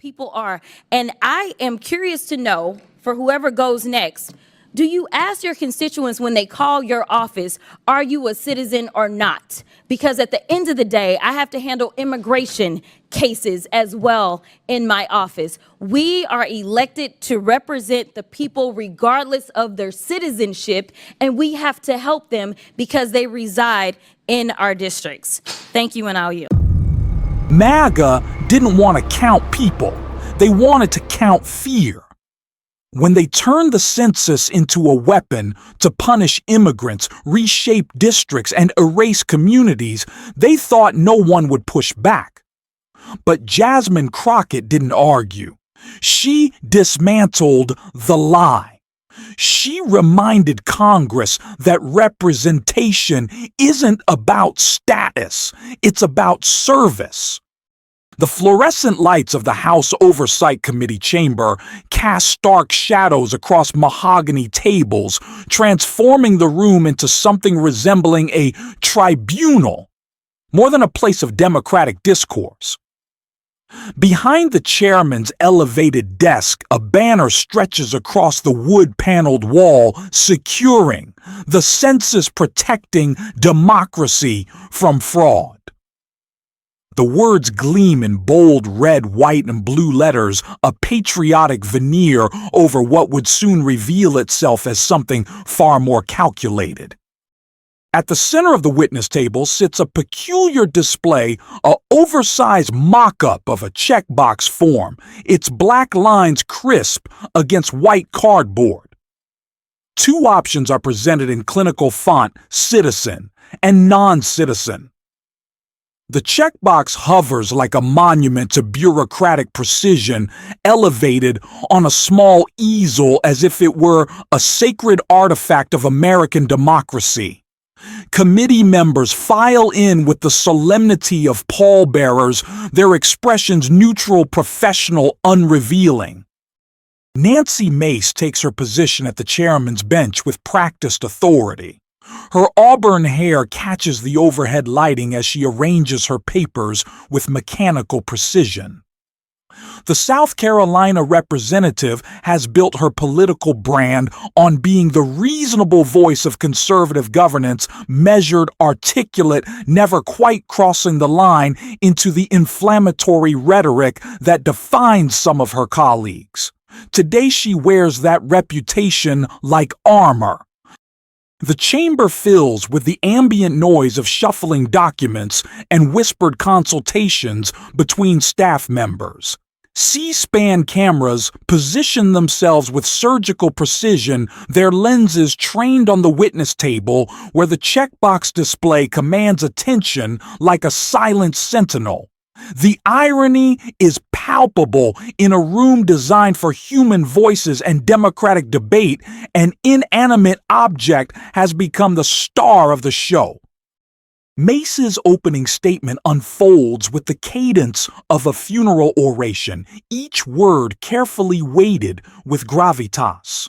people are. And I am curious to know, for whoever goes next, do you ask your constituents when they call your office, are you a citizen or not? Because at the end of the day, I have to handle immigration cases as well in my office. We are elected to represent the people regardless of their citizenship, and we have to help them because they reside in our districts. Thank you, and I'll yield. MAGA didn't want to count people. They wanted to count fear. When they turned the census into a weapon to punish immigrants, reshape districts, and erase communities, they thought no one would push back. But Jasmine Crockett didn't argue. She dismantled the lie. She reminded Congress that representation isn't about status, it's about service. The fluorescent lights of the House Oversight Committee chamber cast stark shadows across mahogany tables, transforming the room into something resembling a tribunal, more than a place of democratic discourse. Behind the chairman's elevated desk, a banner stretches across the wood-paneled wall, securing the census protecting democracy from fraud. The words gleam in bold red, white, and blue letters, a patriotic veneer over what would soon reveal itself as something far more calculated. At the center of the witness table sits a peculiar display, an oversized mock-up of a checkbox form, its black lines crisp against white cardboard. Two options are presented in clinical font, citizen and non-citizen. The checkbox hovers like a monument to bureaucratic precision, elevated on a small easel as if it were a sacred artifact of American democracy. Committee members file in with the solemnity of pallbearers, their expressions neutral, professional, unrevealing. Nancy Mace takes her position at the chairman's bench with practiced authority. Her auburn hair catches the overhead lighting as she arranges her papers with mechanical precision. The South Carolina representative has built her political brand on being the reasonable voice of conservative governance, measured, articulate, never quite crossing the line into the inflammatory rhetoric that defines some of her colleagues. Today she wears that reputation like armor. The chamber fills with the ambient noise of shuffling documents and whispered consultations between staff members. C-SPAN cameras position themselves with surgical precision, their lenses trained on the witness table where the checkbox display commands attention like a silent sentinel. The irony is palpable. In a room designed for human voices and democratic debate, an inanimate object has become the star of the show. Mace's opening statement unfolds with the cadence of a funeral oration, each word carefully weighted with gravitas.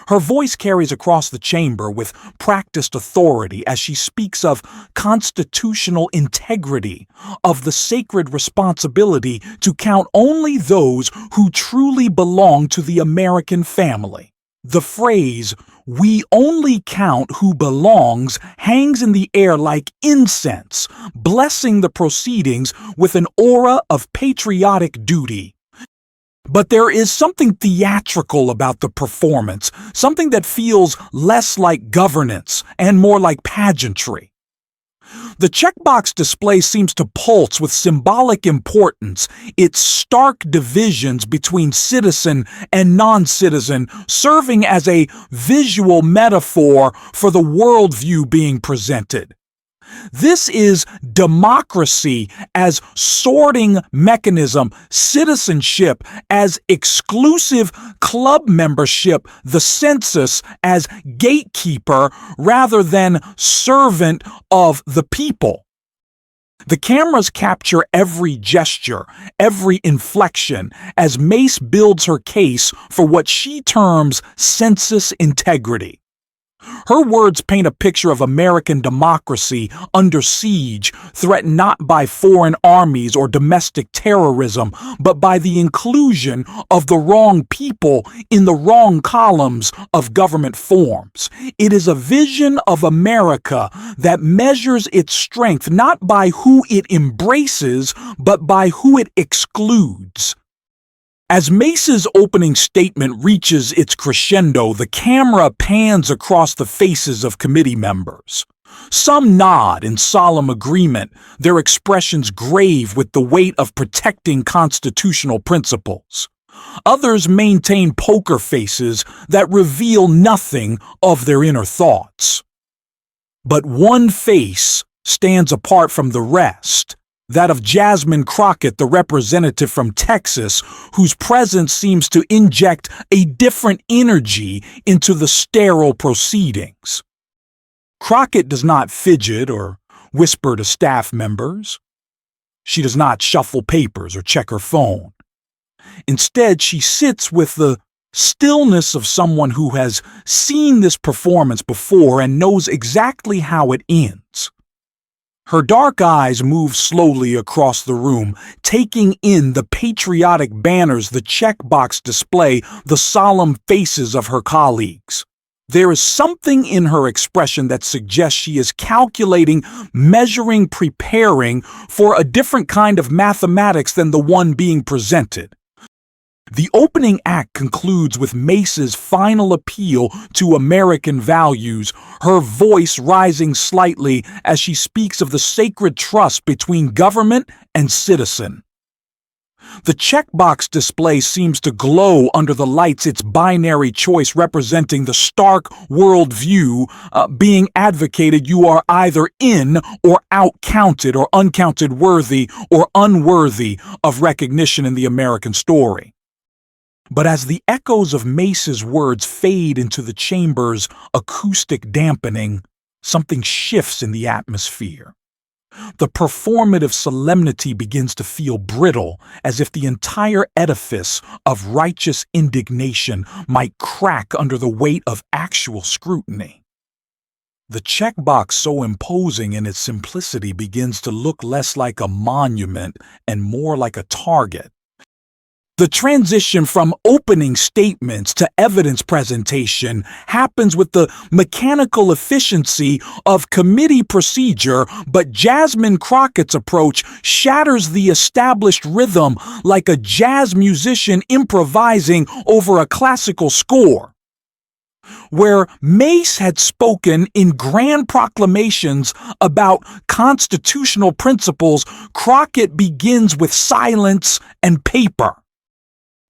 Her voice carries across the chamber with practiced authority as she speaks of constitutional integrity, of the sacred responsibility to count only those who truly belong to the American family. The phrase, "we only count who belongs," hangs in the air like incense, blessing the proceedings with an aura of patriotic duty. But there is something theatrical about the performance, something that feels less like governance and more like pageantry. The checkbox display seems to pulse with symbolic importance, its stark divisions between citizen and non-citizen serving as a visual metaphor for the worldview being presented. This is democracy as sorting mechanism, citizenship as exclusive club membership, the census as gatekeeper rather than servant of the people. The cameras capture every gesture, every inflection, as Mace builds her case for what she terms census integrity. Her words paint a picture of American democracy under siege, threatened not by foreign armies or domestic terrorism, but by the inclusion of the wrong people in the wrong columns of government forms. It is a vision of America that measures its strength not by who it embraces, but by who it excludes. As Mace's opening statement reaches its crescendo, the camera pans across the faces of committee members. Some nod in solemn agreement, their expressions grave with the weight of protecting constitutional principles. Others maintain poker faces that reveal nothing of their inner thoughts. But one face stands apart from the rest. That of Jasmine Crockett, the representative from Texas, whose presence seems to inject a different energy into the sterile proceedings. Crockett does not fidget or whisper to staff members. She does not shuffle papers or check her phone. Instead, she sits with the stillness of someone who has seen this performance before and knows exactly how it ends. Her dark eyes move slowly across the room, taking in the patriotic banners the checkbox display, the solemn faces of her colleagues. There is something in her expression that suggests she is calculating, measuring, preparing for a different kind of mathematics than the one being presented. The opening act concludes with Mace's final appeal to American values, her voice rising slightly as she speaks of the sacred trust between government and citizen. The checkbox display seems to glow under the lights, its binary choice representing the stark worldview being advocated. You are either in or out counted or uncounted, worthy or unworthy of recognition in the American story. But as the echoes of Mace's words fade into the chamber's acoustic dampening, something shifts in the atmosphere. The performative solemnity begins to feel brittle, as if the entire edifice of righteous indignation might crack under the weight of actual scrutiny. The checkbox, so imposing in its simplicity, begins to look less like a monument and more like a target. The transition from opening statements to evidence presentation happens with the mechanical efficiency of committee procedure, but Jasmine Crockett's approach shatters the established rhythm like a jazz musician improvising over a classical score. Where Mace had spoken in grand proclamations about constitutional principles, Crockett begins with silence and paper.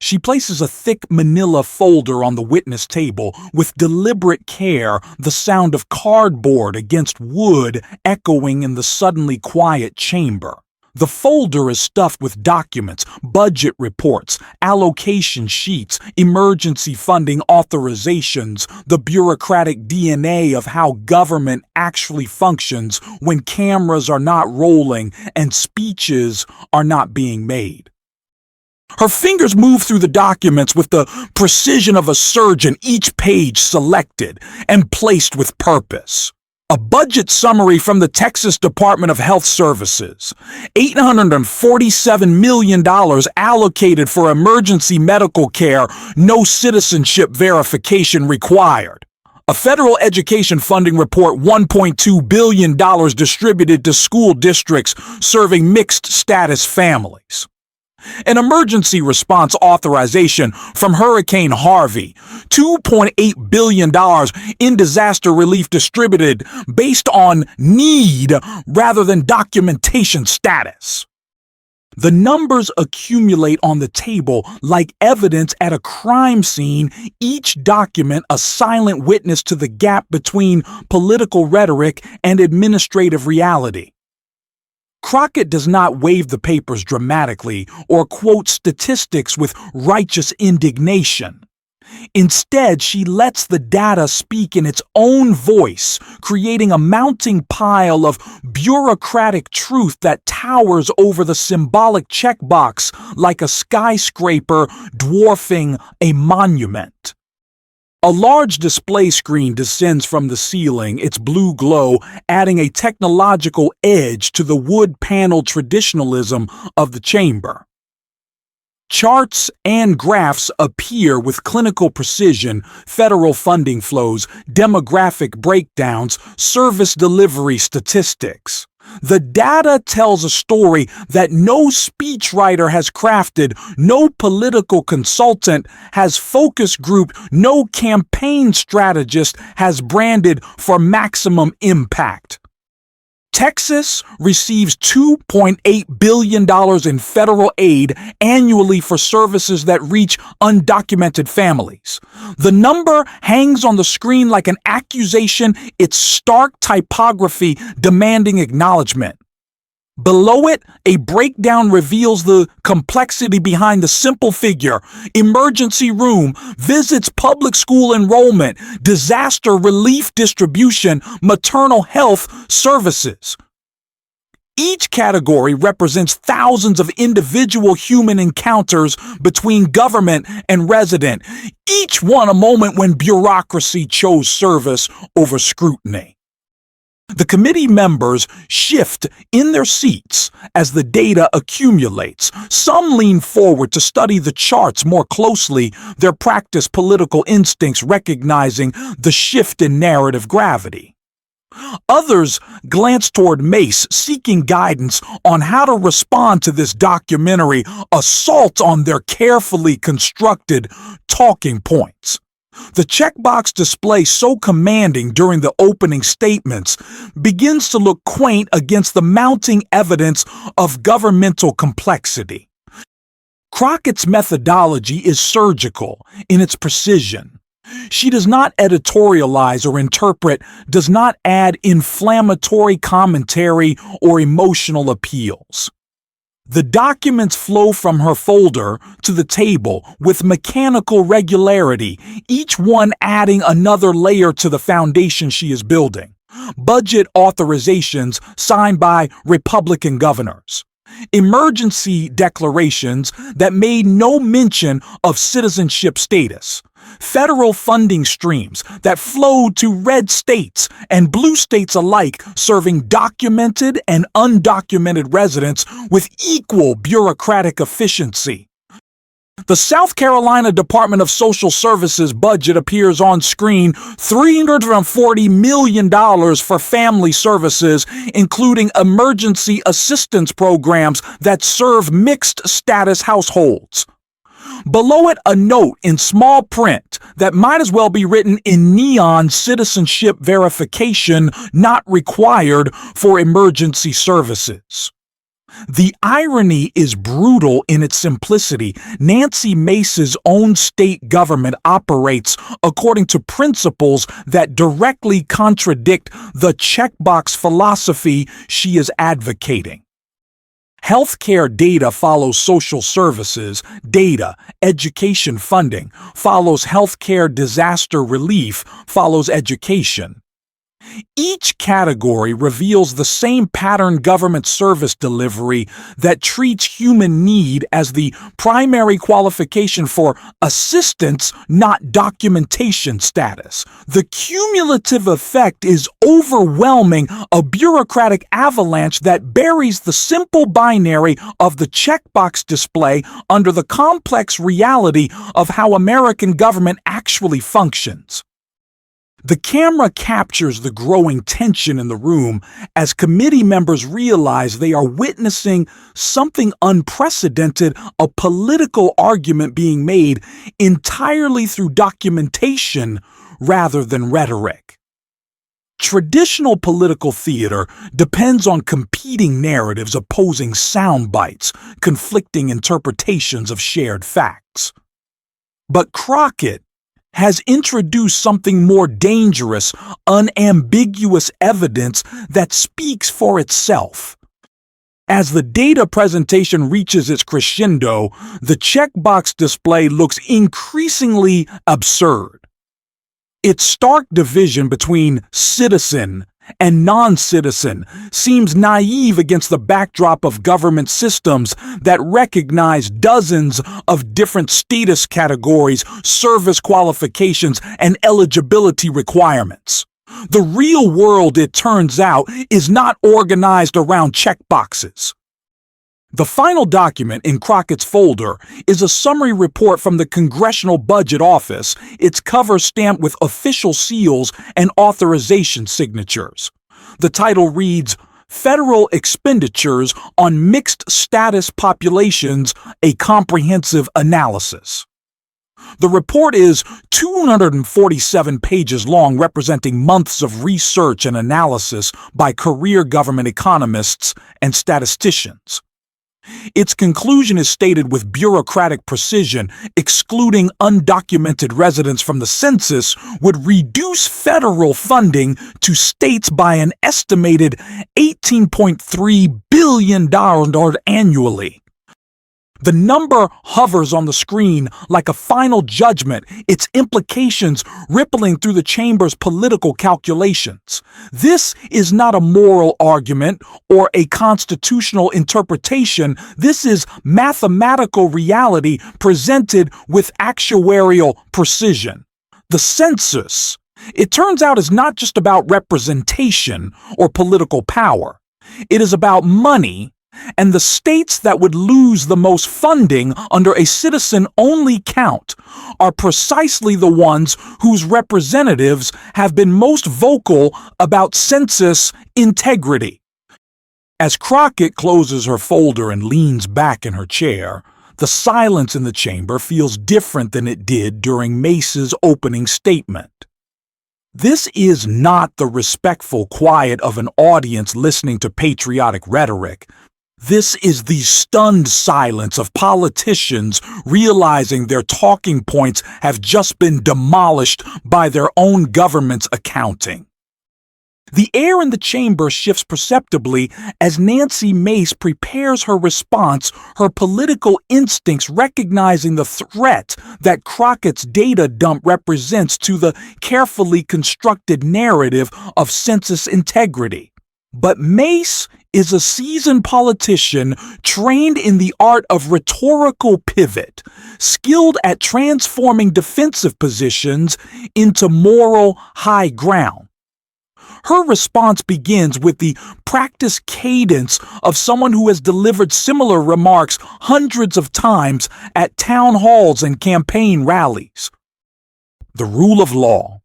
She places a thick manila folder on the witness table with deliberate care, the sound of cardboard against wood echoing in the suddenly quiet chamber. The folder is stuffed with documents, budget reports, allocation sheets, emergency funding authorizations, the bureaucratic DNA of how government actually functions when cameras are not rolling and speeches are not being made. Her fingers move through the documents with the precision of a surgeon, each page selected and placed with purpose. A budget summary from the Texas Department of Health Services. $847 million allocated for emergency medical care, no citizenship verification required. A federal education funding report, $1.2 billion distributed to school districts serving mixed status families. An emergency response authorization from Hurricane Harvey, $2.8 billion in disaster relief distributed based on need rather than documentation status. The numbers accumulate on the table like evidence at a crime scene, each document a silent witness to the gap between political rhetoric and administrative reality. Crockett does not wave the papers dramatically or quote statistics with righteous indignation. Instead, she lets the data speak in its own voice, creating a mounting pile of bureaucratic truth that towers over the symbolic checkbox like a skyscraper dwarfing a monument. A large display screen descends from the ceiling, its blue glow adding a technological edge to the wood-paneled traditionalism of the chamber. Charts and graphs appear with clinical precision: federal funding flows, demographic breakdowns, service delivery statistics. The data tells a story that no speechwriter has crafted, no political consultant has focus grouped, no campaign strategist has branded for maximum impact. Texas receives $2.8 billion in federal aid annually for services that reach undocumented families. The number hangs on the screen like an accusation, its stark typography demanding acknowledgement. Below it, a breakdown reveals the complexity behind the simple figure: emergency room, visits, public school enrollment, disaster relief distribution, maternal health services. Each category represents thousands of individual human encounters between government and resident, each one a moment when bureaucracy chose service over scrutiny. The committee members shift in their seats as the data accumulates. Some lean forward to study the charts more closely, their practiced political instincts recognizing the shift in narrative gravity. Others glance toward Mace, seeking guidance on how to respond to this documentary assault on their carefully constructed talking points. The checkbox display, so commanding during the opening statements, begins to look quaint against the mounting evidence of governmental complexity. Crockett's methodology is surgical in its precision. She does not editorialize or interpret, does not add inflammatory commentary or emotional appeals. The documents flow from her folder to the table with mechanical regularity, each one adding another layer to the foundation she is building. Budget authorizations signed by Republican governors. Emergency declarations that made no mention of citizenship status. Federal funding streams that flowed to red states and blue states alike, serving documented and undocumented residents with equal bureaucratic efficiency. The South Carolina Department of Social Services budget appears on screen: $340 million for family services, including emergency assistance programs that serve mixed status households. Below it, a note in small print that might as well be written in neon: citizenship verification not required for emergency services. The irony is brutal in its simplicity. Nancy Mace's own state government operates according to principles that directly contradict the checkbox philosophy she is advocating. Healthcare data follows social services data, education funding follows healthcare, disaster relief follows education. Each category reveals the same pattern: government service delivery that treats human need as the primary qualification for assistance, not documentation status. The cumulative effect is overwhelming, a bureaucratic avalanche that buries the simple binary of the checkbox display under the complex reality of how American government actually functions. The camera captures the growing tension in the room as committee members realize they are witnessing something unprecedented: a political argument being made entirely through documentation rather than rhetoric. Traditional political theater depends on competing narratives, opposing sound bites, conflicting interpretations of shared facts. But Crockett has introduced something more dangerous: unambiguous evidence that speaks for itself. As the data presentation reaches its crescendo, the checkbox display looks increasingly absurd. Its stark division between citizen and non-citizen seems naive against the backdrop of government systems that recognize dozens of different status categories, service qualifications, and eligibility requirements. The real world, it turns out, is not organized around checkboxes. The final document in Crockett's folder is a summary report from the Congressional Budget Office, its cover stamped with official seals and authorization signatures. The title reads, Federal Expenditures on Mixed Status Populations, a Comprehensive Analysis. The report is 247 pages long, representing months of research and analysis by career government economists and statisticians. Its conclusion is stated with bureaucratic precision: excluding undocumented residents from the census would reduce federal funding to states by an estimated $18.3 billion annually. The number hovers on the screen like a final judgment, its implications rippling through the chamber's political calculations. This is not a moral argument or a constitutional interpretation. This is mathematical reality presented with actuarial precision. The census, it turns out, is not just about representation or political power. It is about money, and the states that would lose the most funding under a citizen-only count are precisely the ones whose representatives have been most vocal about census integrity. As Crockett closes her folder and leans back in her chair, the silence in the chamber feels different than it did during Mace's opening statement. This is not the respectful quiet of an audience listening to patriotic rhetoric. This is the stunned silence of politicians realizing their talking points have just been demolished by their own government's accounting. The air in the chamber shifts perceptibly as Nancy Mace prepares her response, her political instincts recognizing the threat that Crockett's data dump represents to the carefully constructed narrative of census integrity. But Mace is a seasoned politician trained in the art of rhetorical pivot, skilled at transforming defensive positions into moral high ground. Her response begins with the practiced cadence of someone who has delivered similar remarks hundreds of times at town halls and campaign rallies. The rule of law.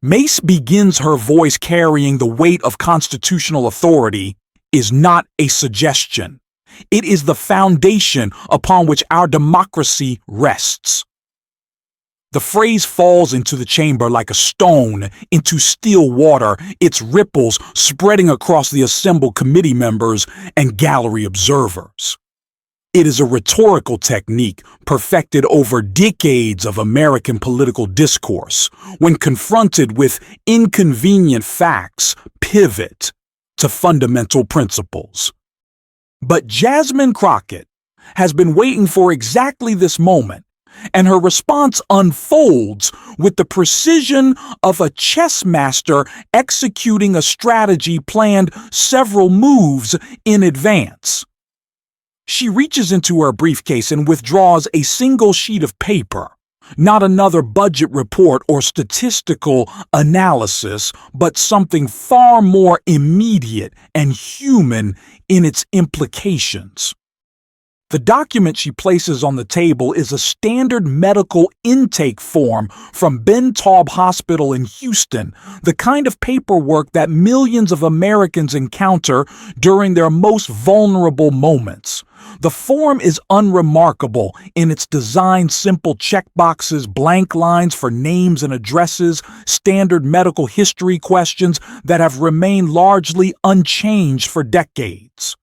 Mace begins her voice carrying the weight of constitutional authority is not a suggestion. It is the foundation upon which our democracy rests. The phrase falls into the chamber like a stone into still water, its ripples spreading across the assembled committee members and gallery observers. It is a rhetorical technique perfected over decades of American political discourse. When confronted with inconvenient facts, pivot to fundamental principles. But Jasmine Crockett has been waiting for exactly this moment, and her response unfolds with the precision of a chess master executing a strategy planned several moves in advance. She reaches into her briefcase and withdraws a single sheet of paper, not another budget report or statistical analysis, but something far more immediate and human in its implications. The document she places on the table is a standard medical intake form from Ben Taub Hospital in Houston, the kind of paperwork that millions of Americans encounter during their most vulnerable moments. The form is unremarkable in its design: simple checkboxes, blank lines for names and addresses, standard medical history questions that have remained largely unchanged for decades.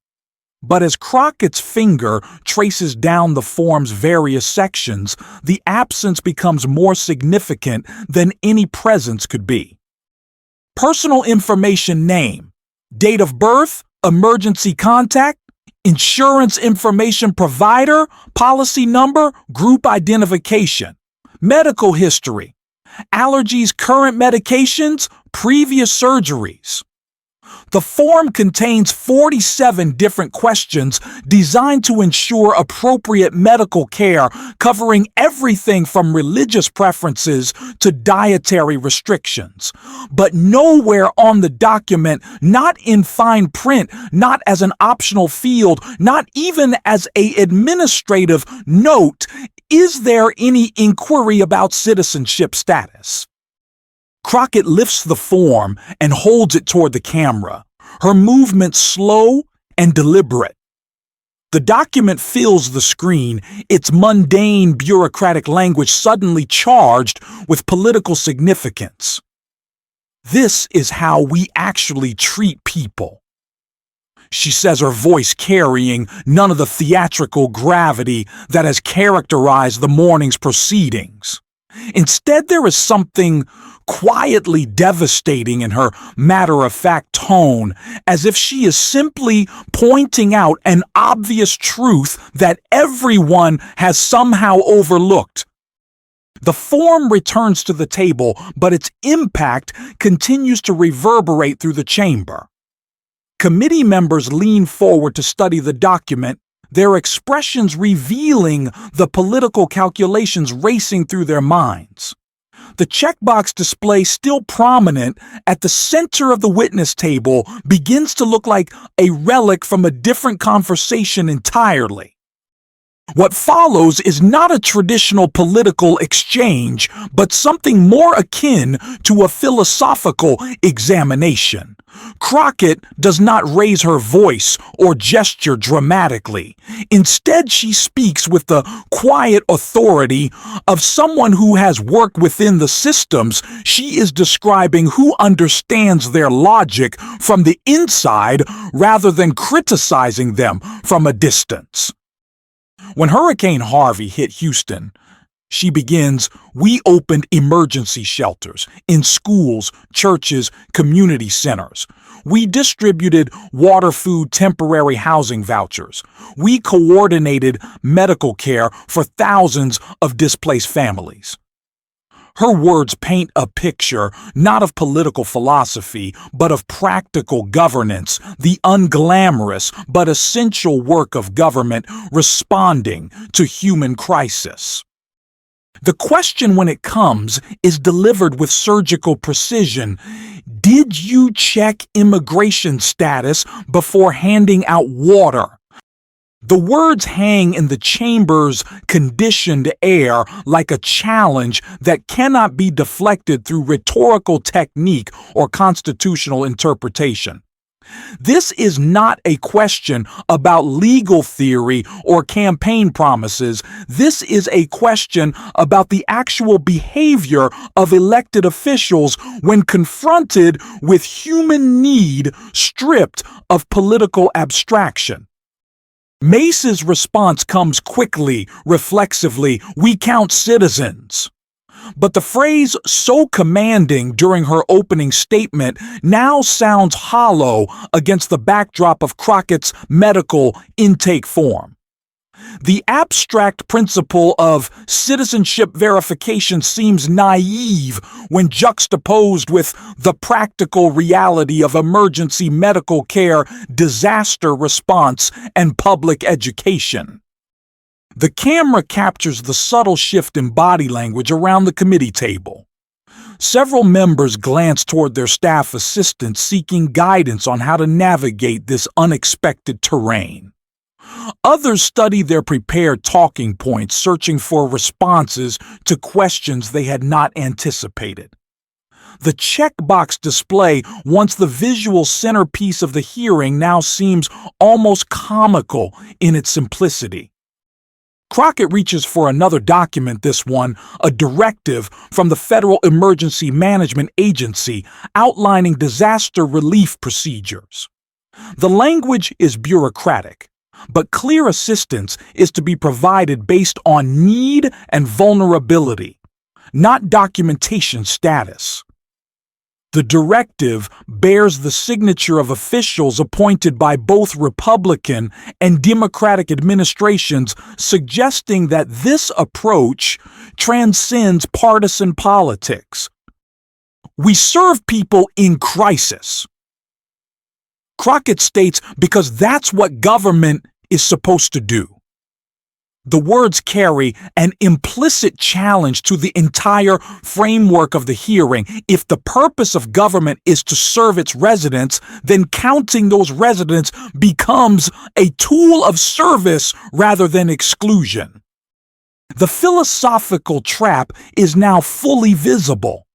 But as Crockett's finger traces down the form's various sections, the absence becomes more significant than any presence could be. Personal information: name, date of birth, emergency contact, insurance information provider, policy number, group identification. Medical history: allergies, current medications, previous surgeries. The form contains 47 different questions designed to ensure appropriate medical care, covering everything from religious preferences to dietary restrictions. But nowhere on the document, not in fine print, not as an optional field, not even as an administrative note, is there any inquiry about citizenship status. Crockett lifts the form and holds it toward the camera, her movement slow and deliberate. The document fills the screen, its mundane bureaucratic language suddenly charged with political significance. This is how we actually treat people, she says, her voice carrying none of the theatrical gravity that has characterized the morning's proceedings. Instead, there is something quietly devastating in her matter-of-fact tone, as if she is simply pointing out an obvious truth that everyone has somehow overlooked. The form returns to the table, but its impact continues to reverberate through the chamber. Committee members lean forward to study the document, their expressions revealing the political calculations racing through their minds. The checkbox display, still prominent at the center of the witness table, begins to look like a relic from a different conversation entirely. What follows is not a traditional political exchange, but something more akin to a philosophical examination. Crockett does not raise her voice or gesture dramatically. Instead, she speaks with the quiet authority of someone who has worked within the systems she is describing, who understands their logic from the inside rather than criticizing them from a distance. When Hurricane Harvey hit Houston, she begins, "We opened emergency shelters in schools, churches, community centers. We distributed water, food, temporary housing vouchers. We coordinated medical care for thousands of displaced families." Her words paint a picture not of political philosophy, but of practical governance, the unglamorous but essential work of government responding to human crisis. The question, when it comes, is delivered with surgical precision. Did you check immigration status before handing out water? The words hang in the chamber's conditioned air like a challenge that cannot be deflected through rhetorical technique or constitutional interpretation. This is not a question about legal theory or campaign promises. This is a question about the actual behavior of elected officials when confronted with human need stripped of political abstraction. Mace's response comes quickly, reflexively, "We count citizens." But the phrase so commanding during her opening statement now sounds hollow against the backdrop of Crockett's medical intake form. The abstract principle of citizenship verification seems naive when juxtaposed with the practical reality of emergency medical care, disaster response, and public education. The camera captures the subtle shift in body language around the committee table. Several members glance toward their staff assistants, seeking guidance on how to navigate this unexpected terrain. Others study their prepared talking points, searching for responses to questions they had not anticipated. The checkbox display, once the visual centerpiece of the hearing, now seems almost comical in its simplicity. Crockett reaches for another document, this one a directive from the Federal Emergency Management Agency outlining disaster relief procedures. The language is bureaucratic, but clear assistance is to be provided based on need and vulnerability, not documentation status. The directive bears the signature of officials appointed by both Republican and Democratic administrations, suggesting that this approach transcends partisan politics. We serve people in crisis. Crockett states because that's what government is supposed to do. The words carry an implicit challenge to the entire framework of the hearing. If the purpose of government is to serve its residents, then counting those residents becomes a tool of service rather than exclusion. The philosophical trap is now fully visible.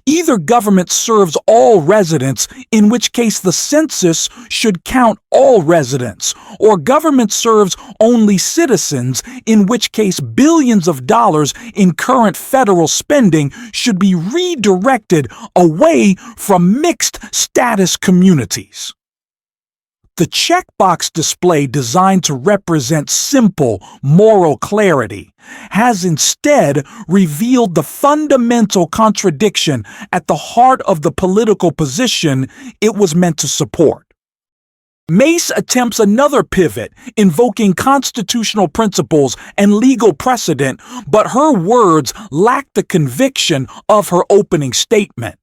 Either government serves all residents, in which case the census should count all residents, or government serves only citizens, in which case billions of dollars in current federal spending should be redirected away from mixed status communities. The checkbox display designed to represent simple moral clarity has instead revealed the fundamental contradiction at the heart of the political position it was meant to support. Mace attempts another pivot, invoking constitutional principles and legal precedent, but her words lack the conviction of her opening statement.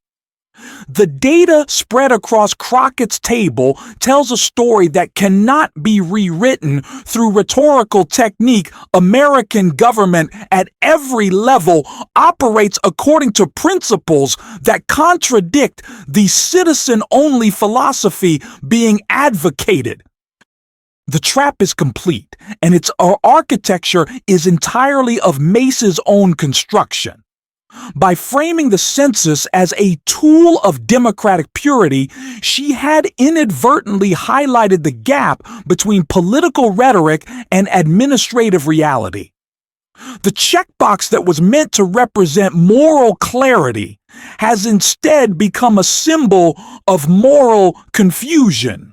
The data spread across Crockett's table tells a story that cannot be rewritten through rhetorical technique. American government at every level operates according to principles that contradict the citizen-only philosophy being advocated. The trap is complete, and its architecture is entirely of Mace's own construction. By framing the census as a tool of democratic purity, she had inadvertently highlighted the gap between political rhetoric and administrative reality. The checkbox that was meant to represent moral clarity has instead become a symbol of moral confusion.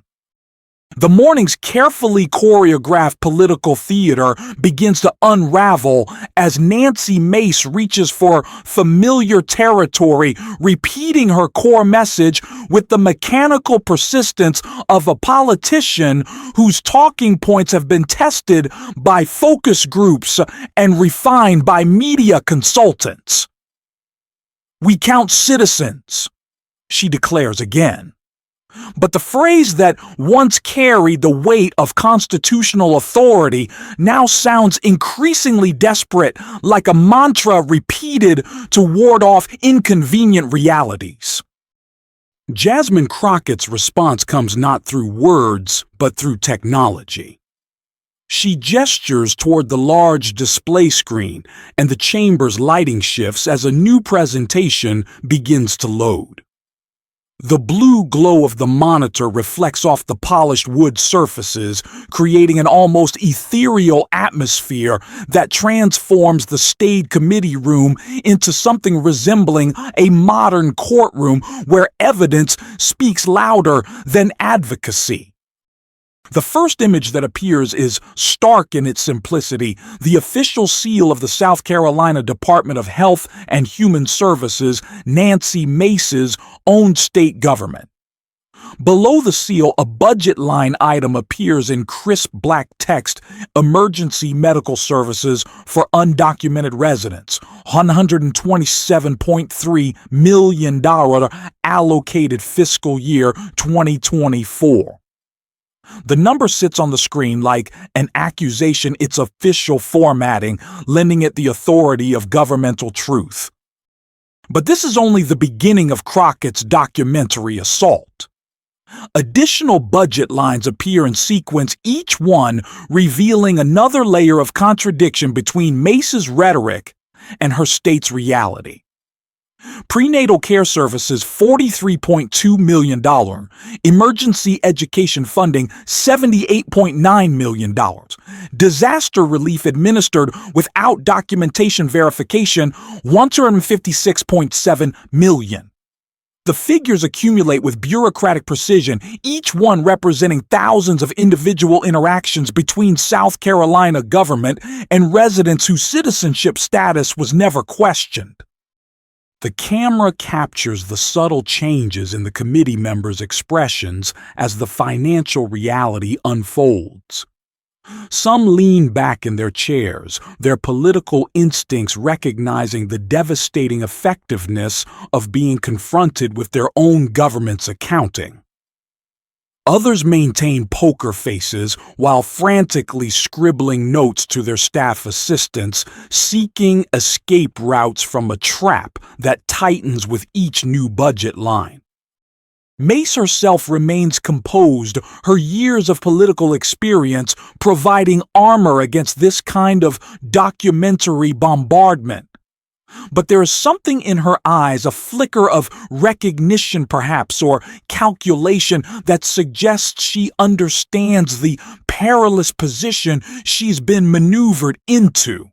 The morning's carefully choreographed political theater begins to unravel as Nancy Mace reaches for familiar territory, repeating her core message with the mechanical persistence of a politician whose talking points have been tested by focus groups and refined by media consultants. "We count citizens," she declares again. But the phrase that once carried the weight of constitutional authority now sounds increasingly desperate, like a mantra repeated to ward off inconvenient realities. Jasmine Crockett's response comes not through words, but through technology. She gestures toward the large display screen, and the chamber's lighting shifts as a new presentation begins to load. The blue glow of the monitor reflects off the polished wood surfaces, creating an almost ethereal atmosphere that transforms the staid committee room into something resembling a modern courtroom where evidence speaks louder than advocacy. The first image that appears is stark in its simplicity, the official seal of the South Carolina Department of Health and Human Services, Nancy Mace's own state government. Below the seal, a budget line item appears in crisp black text: emergency medical services for undocumented residents, $127.3 million allocated fiscal year 2024. The number sits on the screen like an accusation, its official formatting, lending it the authority of governmental truth. But this is only the beginning of Crockett's documentary assault. Additional budget lines appear in sequence, each one revealing another layer of contradiction between Mace's rhetoric and her state's reality. Prenatal care services, $43.2 million. Emergency education funding, $78.9 million. Disaster relief administered without documentation verification, $156.7 million. The figures accumulate with bureaucratic precision, each one representing thousands of individual interactions between South Carolina government and residents whose citizenship status was never questioned. The camera captures the subtle changes in the committee members' expressions as the financial reality unfolds. Some lean back in their chairs, their political instincts recognizing the devastating effectiveness of being confronted with their own government's accounting. Others maintain poker faces while frantically scribbling notes to their staff assistants, seeking escape routes from a trap that tightens with each new budget line. Mace herself remains composed, her years of political experience providing armor against this kind of documentary bombardment. But there is something in her eyes, a flicker of recognition perhaps, or calculation that suggests she understands the perilous position she's been maneuvered into.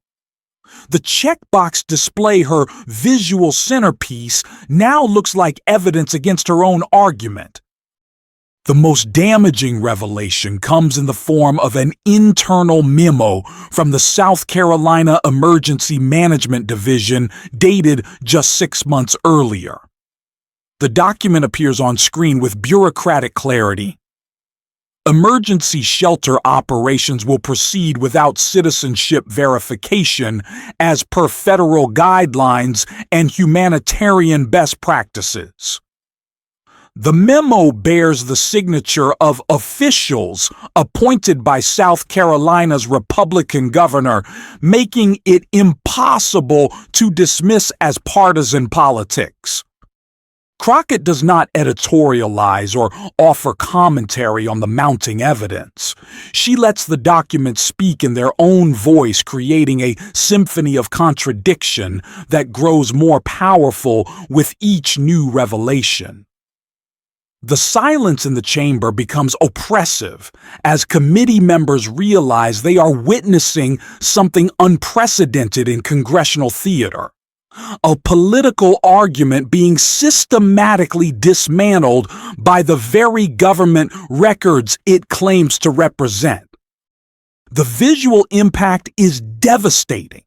The checkbox display, her visual centerpiece, now looks like evidence against her own argument. The most damaging revelation comes in the form of an internal memo from the South Carolina Emergency Management Division dated just 6 months earlier. The document appears on screen with bureaucratic clarity. Emergency shelter operations will proceed without citizenship verification as per federal guidelines and humanitarian best practices. The memo bears the signature of officials appointed by South Carolina's Republican governor, making it impossible to dismiss as partisan politics. Crockett does not editorialize or offer commentary on the mounting evidence. She lets the documents speak in their own voice, creating a symphony of contradiction that grows more powerful with each new revelation. The silence in the chamber becomes oppressive as committee members realize they are witnessing something unprecedented in congressional theater. A political argument being systematically dismantled by the very government records it claims to represent. The visual impact is devastating.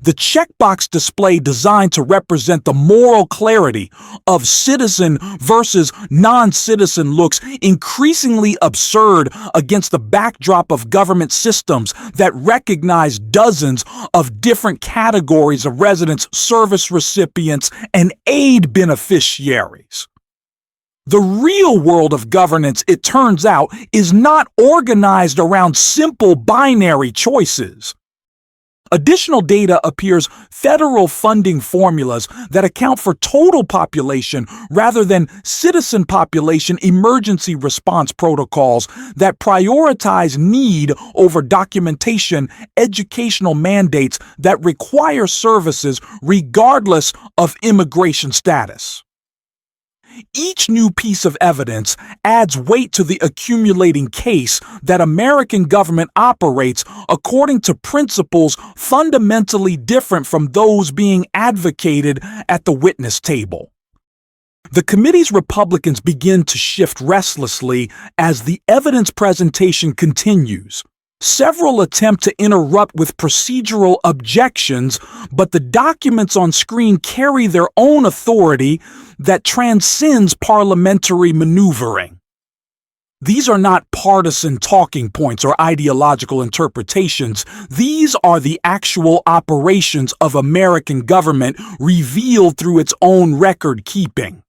The checkbox display designed to represent the moral clarity of citizen versus non-citizen looks increasingly absurd against the backdrop of government systems that recognize dozens of different categories of residents, service recipients, and aid beneficiaries. The real world of governance, it turns out, is not organized around simple binary choices. Additional data appears federal funding formulas that account for total population rather than citizen population emergency response protocols that prioritize need over documentation, educational mandates that require services regardless of immigration status. Each new piece of evidence adds weight to the accumulating case that American government operates according to principles fundamentally different from those being advocated at the witness table. The committee's Republicans begin to shift restlessly as the evidence presentation continues. Several attempt to interrupt with procedural objections, but the documents on screen carry their own authority that transcends parliamentary maneuvering. These are not partisan talking points or ideological interpretations. These are the actual operations of American government revealed through its own record keeping.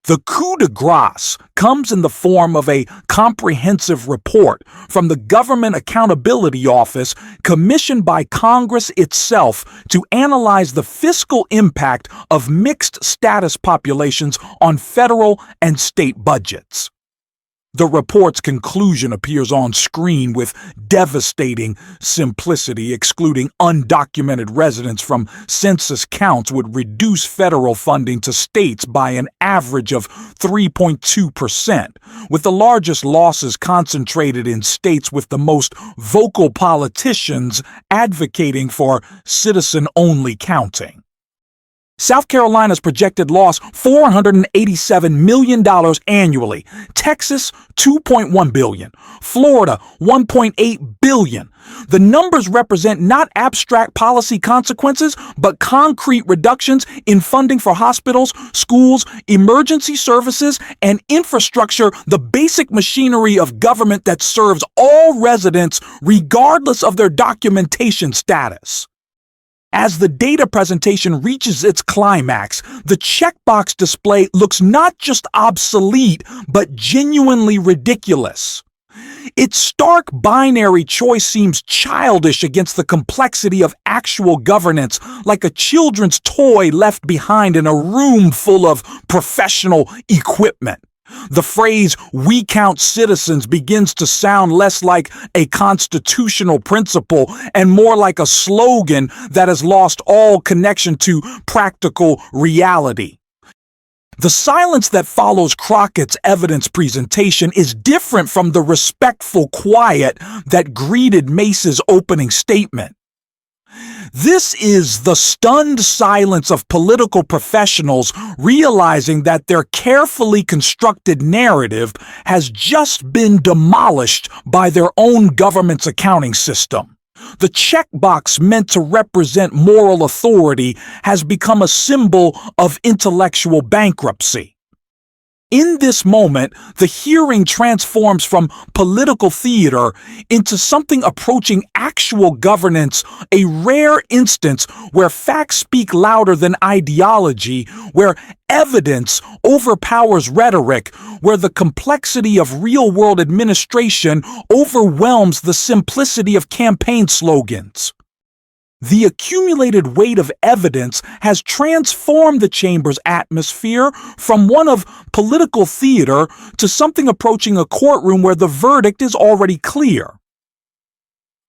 The coup de grace comes in the form of a comprehensive report from the Government Accountability Office commissioned by Congress itself to analyze the fiscal impact of mixed status populations on federal and state budgets. The report's conclusion appears on screen with devastating simplicity. Excluding undocumented residents from census counts would reduce federal funding to states by an average of 3.2%, with the largest losses concentrated in states with the most vocal politicians advocating for citizen-only counting. South Carolina's projected loss $487 million annually. Texas, $2.1 billion. Florida, $1.8 billion. The numbers represent not abstract policy consequences, but concrete reductions in funding for hospitals, schools, emergency services, and infrastructure, the basic machinery of government that serves all residents regardless of their documentation status. As the data presentation reaches its climax, the checkbox display looks not just obsolete, but genuinely ridiculous. Its stark binary choice seems childish against the complexity of actual governance, like a children's toy left behind in a room full of professional equipment. The phrase, "we count citizens," begins to sound less like a constitutional principle and more like a slogan that has lost all connection to practical reality. The silence that follows Crockett's evidence presentation is different from the respectful quiet that greeted Mace's opening statement. This is the stunned silence of political professionals realizing that their carefully constructed narrative has just been demolished by their own government's accounting system. The checkbox meant to represent moral authority has become a symbol of intellectual bankruptcy. In this moment, the hearing transforms from political theater into something approaching actual governance, a rare instance where facts speak louder than ideology, where evidence overpowers rhetoric, where the complexity of real-world administration overwhelms the simplicity of campaign slogans. The accumulated weight of evidence has transformed the chamber's atmosphere from one of political theater to something approaching a courtroom where the verdict is already clear.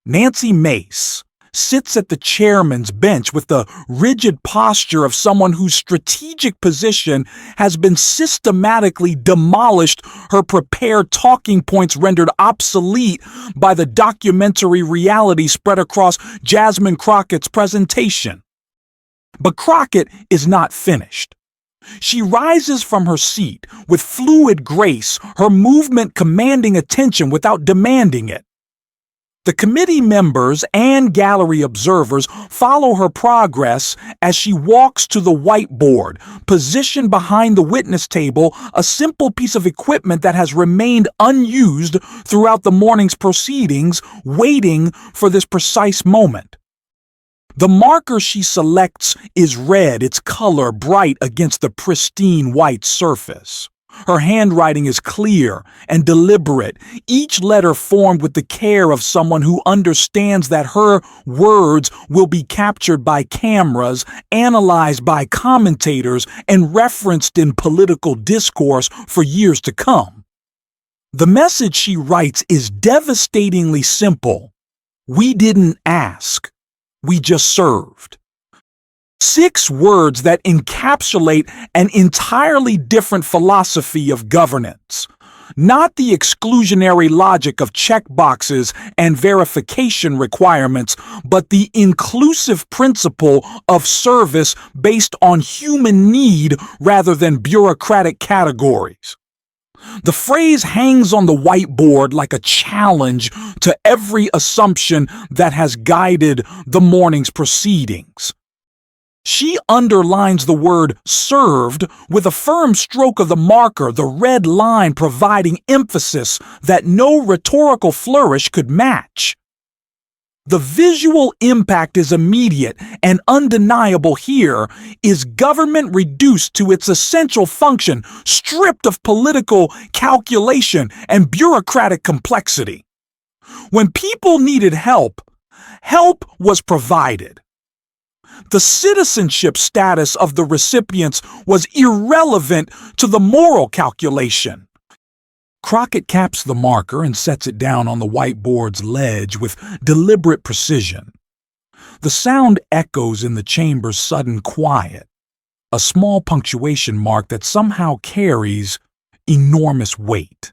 Nancy Mace sits at the chairman's bench with the rigid posture of someone whose strategic position has been systematically demolished, her prepared talking points rendered obsolete by the documentary reality spread across Jasmine Crockett's presentation. But Crockett is not finished. She rises from her seat with fluid grace, her movement commanding attention without demanding it. The committee members and gallery observers follow her progress as she walks to the whiteboard, positioned behind the witness table, a simple piece of equipment that has remained unused throughout the morning's proceedings, waiting for this precise moment. The marker she selects is red, its color bright against the pristine white surface. Her handwriting is clear and deliberate, each letter formed with the care of someone who understands that her words will be captured by cameras, analyzed by commentators, and referenced in political discourse for years to come. The message she writes is devastatingly simple. We didn't ask, we just served. 6 words that encapsulate an entirely different philosophy of governance. Not the exclusionary logic of checkboxes and verification requirements, but the inclusive principle of service based on human need rather than bureaucratic categories. The phrase hangs on the whiteboard like a challenge to every assumption that has guided the morning's proceedings. She underlines the word served with a firm stroke of the marker, the red line providing emphasis that no rhetorical flourish could match. The visual impact is immediate and undeniable here. Is government reduced to its essential function, stripped of political calculation and bureaucratic complexity? When people needed help, help was provided. The citizenship status of the recipients was irrelevant to the moral calculation. Crockett caps the marker and sets it down on the whiteboard's ledge with deliberate precision. The sound echoes in the chamber's sudden quiet, a small punctuation mark that somehow carries enormous weight.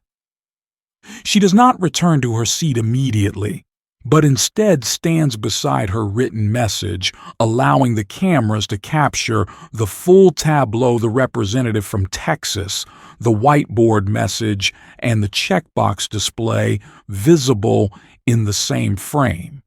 She does not return to her seat immediately, but instead stands beside her written message, allowing the cameras to capture the full tableau: the representative from Texas, the whiteboard message, and the checkbox display visible in the same frame.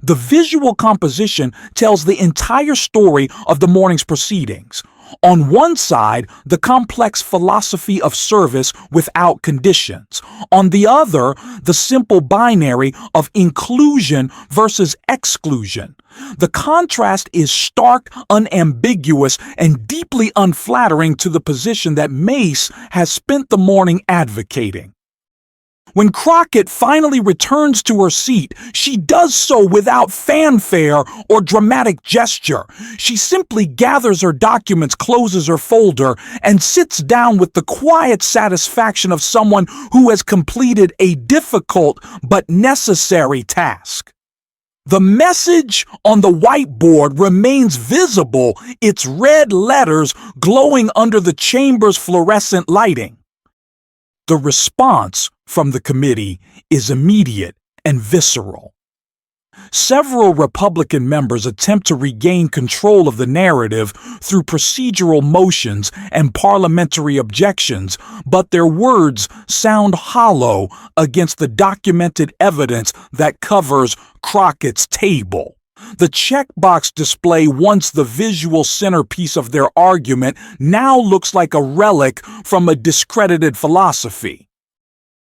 The visual composition tells the entire story of the morning's proceedings. On one side, the complex philosophy of service without conditions. On the other, the simple binary of inclusion versus exclusion. The contrast is stark, unambiguous, and deeply unflattering to the position that Mace has spent the morning advocating. When Crockett finally returns to her seat, she does so without fanfare or dramatic gesture. She simply gathers her documents, closes her folder, and sits down with the quiet satisfaction of someone who has completed a difficult but necessary task. The message on the whiteboard remains visible, its red letters glowing under the chamber's fluorescent lighting. The response from the committee is immediate and visceral. Several Republican members attempt to regain control of the narrative through procedural motions and parliamentary objections, but their words sound hollow against the documented evidence that covers Crockett's table. The checkbox display, once the visual centerpiece of their argument, now looks like a relic from a discredited philosophy.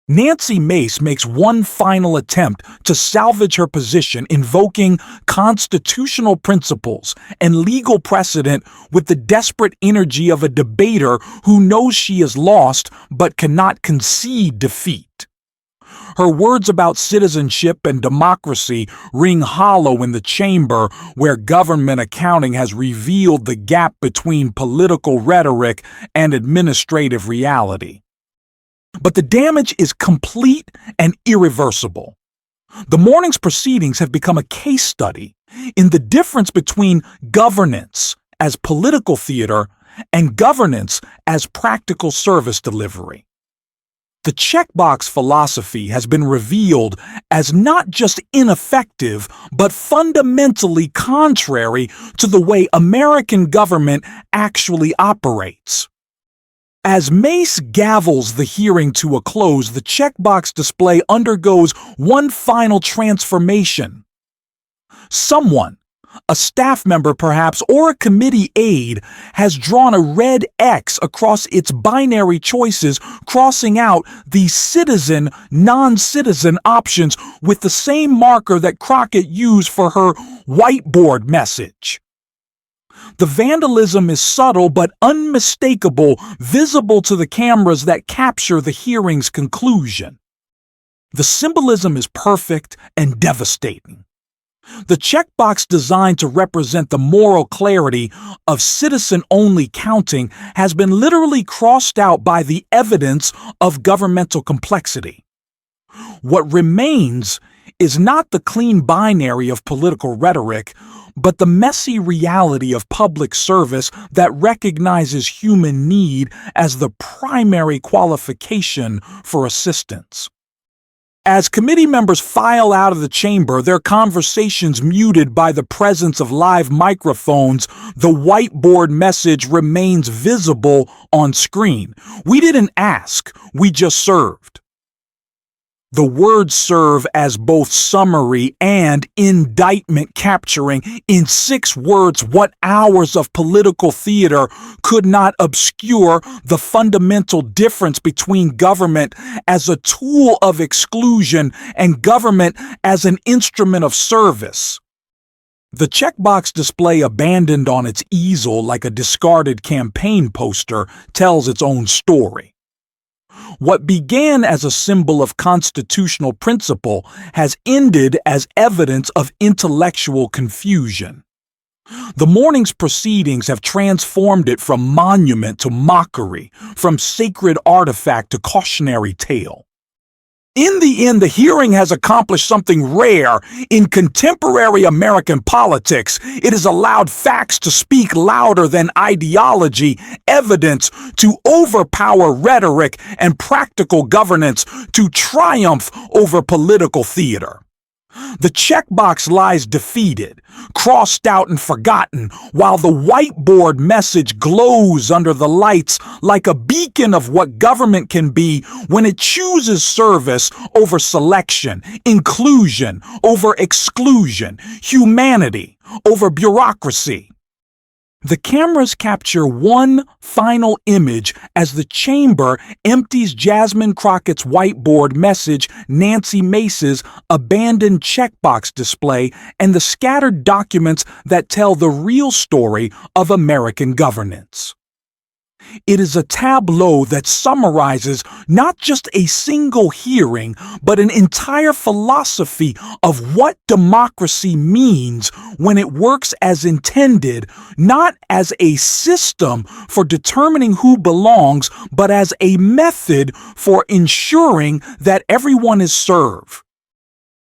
Nancy Mace makes one final attempt to salvage her position, invoking constitutional principles and legal precedent with the desperate energy of a debater who knows she is lost but cannot concede defeat. Her words about citizenship and democracy ring hollow in the chamber where government accounting has revealed the gap between political rhetoric and administrative reality. But the damage is complete and irreversible. The morning's proceedings have become a case study in the difference between governance as political theater and governance as practical service delivery. The checkbox philosophy has been revealed as not just ineffective, but fundamentally contrary to the way American government actually operates. As Mace gavels the hearing to a close, the checkbox display undergoes one final transformation. Someone, a staff member perhaps, or a committee aide, has drawn a red X across its binary choices, crossing out the citizen, non-citizen options with the same marker that Crockett used for her whiteboard message. The vandalism is subtle but unmistakable, visible to the cameras that capture the hearing's conclusion. The symbolism is perfect and devastating. The checkbox designed to represent the moral clarity of citizen-only counting has been literally crossed out by the evidence of governmental complexity. What remains is not the clean binary of political rhetoric, but the messy reality of public service that recognizes human need as the primary qualification for assistance. As committee members file out of the chamber, their conversations muted by the presence of live microphones, the whiteboard message remains visible on screen. We didn't ask, we just served. The words serve as both summary and indictment, capturing in 6 words what hours of political theater could not obscure the fundamental difference between government as a tool of exclusion and government as an instrument of service. The checkbox display, abandoned on its easel like a discarded campaign poster, tells its own story. What began as a symbol of constitutional principle has ended as evidence of intellectual confusion. The morning's proceedings have transformed it from monument to mockery, from sacred artifact to cautionary tale. In the end, the hearing has accomplished something rare in contemporary American politics. It has allowed facts to speak louder than ideology, evidence to overpower rhetoric, and practical governance to triumph over political theater. The checkbox lies defeated, crossed out and forgotten, while the whiteboard message glows under the lights like a beacon of what government can be when it chooses service over selection, inclusion over exclusion, humanity over bureaucracy. The cameras capture one final image as the chamber empties Jasmine Crockett's whiteboard message, Nancy Mace's abandoned checkbox display, and the scattered documents that tell the real story of American governance. It is a tableau that summarizes not just a single hearing, but an entire philosophy of what democracy means when it works as intended, not as a system for determining who belongs, but as a method for ensuring that everyone is served.